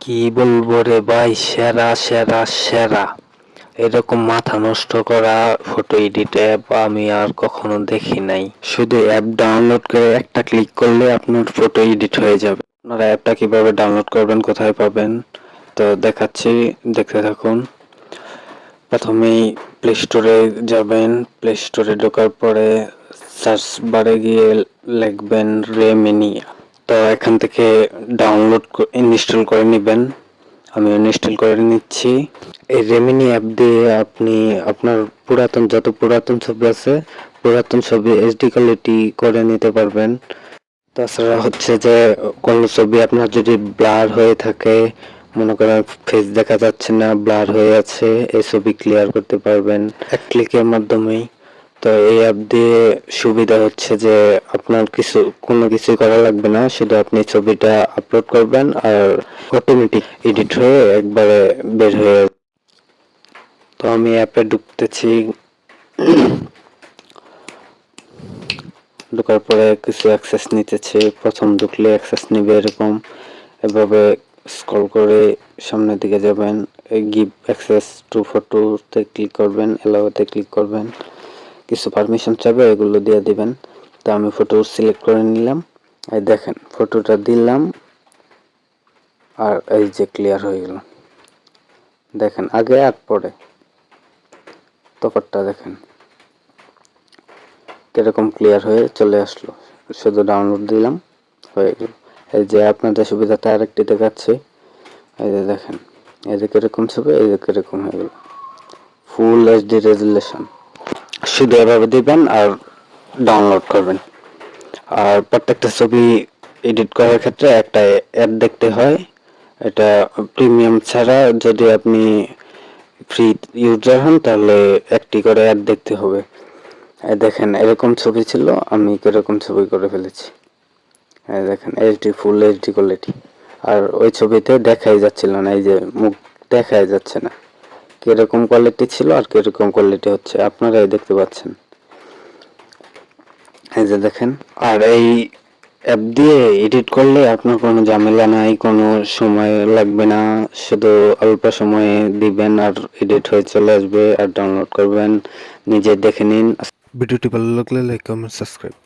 কি বলবো রে ভাই, সেরা সেরা সেরা। এরকম মাথা নষ্ট করা ফটো এডিট অ্যাপ আমি আর কখনো দেখি নাই। শুধু অ্যাপ ডাউনলোড করে একটা ক্লিক করলে আপনার ফটো এডিট হয়ে যাবে। আপনারা অ্যাপটা কিভাবে ডাউনলোড করবেন, কোথায় পাবেন তো দেখাচ্ছি, দেখতে থাকুন। প্রথমেই প্লে স্টোরে যাবেন। প্লে স্টোরে ঢোকার পরে সার্চ বারে গিয়ে লিখবেন রেমিনি। তো এখান থেকে ডাউনলোড ইনস্টল করে নেবেন। আমি ইনস্টল করে নিচ্ছি। এই রেমিনি অ্যাপ দিয়ে আপনি আপনার যত পুরাতন ছবি আছে, পুরাতন ছবি এইচডি কোয়ালিটি করে নিতে পারবেন। তাছাড়া হচ্ছে যে কোনো ছবি আপনার যদি ব্লার হয়ে থাকে, মনে করেন ফেস দেখা যাচ্ছে না, ব্লার হয়ে আছে, এই ছবি ক্লিয়ার করতে পারবেন এক ক্লিকের মাধ্যমেই। তো এই অ্যাপ দিয়ে সুবিধা হচ্ছে যে আপনার কোনো কিছু করা লাগবে না, শুধু আপনি ছবিটা আপলোড করবেন আর অটোমেটিক এডিট হয়ে একবারে বের হয়ে। তো আমি অ্যাপে ঢুকতেছি। ঢোকার পরে কিছু অ্যাক্সেস নিতেছে। প্রথম ঢুকলে অ্যাক্সেস নিবে এরকম। এভাবে স্ক্রল করে সামনের দিকে যাবেন। গিভ অ্যাক্সেস টু ফটোতে ক্লিক করবেন, এলাওতে ক্লিক করবেন। কিছু পারমিশন চাবে, এগুলো দিয়ে দিবেন। তো আমি ফটো সিলেক্ট করে নিলাম। এই দেখেন ফটোটা দিলাম আর এই যে ক্লিয়ার হয়ে গেল। দেখেন আগে আর পরে তফাৎটা দেখেন কিরকম ক্লিয়ার হয়ে চলে আসলো। শুধু ডাউনলোড দিলাম, হয়ে গেল। এই যে আপনাদের সুবিধাটা আরেকটি দেখাচ্ছি। এই যে দেখেন, এই যে কিরকম ছবি, এই যে কিরকম হয়ে গেল, ফুল এইচডি রেজুলেশন। শুধু এভাবে দিবেন আর ডাউনলোড করবেন। আর প্রত্যেকটা ছবি এডিট করার ক্ষেত্রে একটা অ্যাড দেখতে হয়। এটা প্রিমিয়াম ছাড়া যদি আপনি ফ্রি ইউজার হন তাহলে একটি করে অ্যাড দেখতে হবে। দেখেন এরকম ছবি ছিল, আমি কিরকম ছবি করে ফেলেছি। দেখেন এইচডি, ফুল এইচডি কোয়ালিটি। আর ওই ছবিতে দেখাই যাচ্ছিল না, এই যে মুখ দেখাই যাচ্ছে না। কিরকম কোয়ালিটি ছিল আর কিরকম কোয়ালিটি হচ্ছে আপনারাই দেখতে পাচ্ছেন। এই যে দেখেন। আর এই অ্যাপ দিয়ে এডিট করলে আপনার কোনো ঝামেলা নাই, কোনো সময় লাগবে না। শুধু অল্প সময়ে দিবেন আর এডিট হয়ে চলে আসবে। আর ডাউনলোড করবেন, নিজে দেখে নিন। ভিডিওটি ভালো লাগলে লাইক, কমেন্ট, সাবস্ক্রাইব।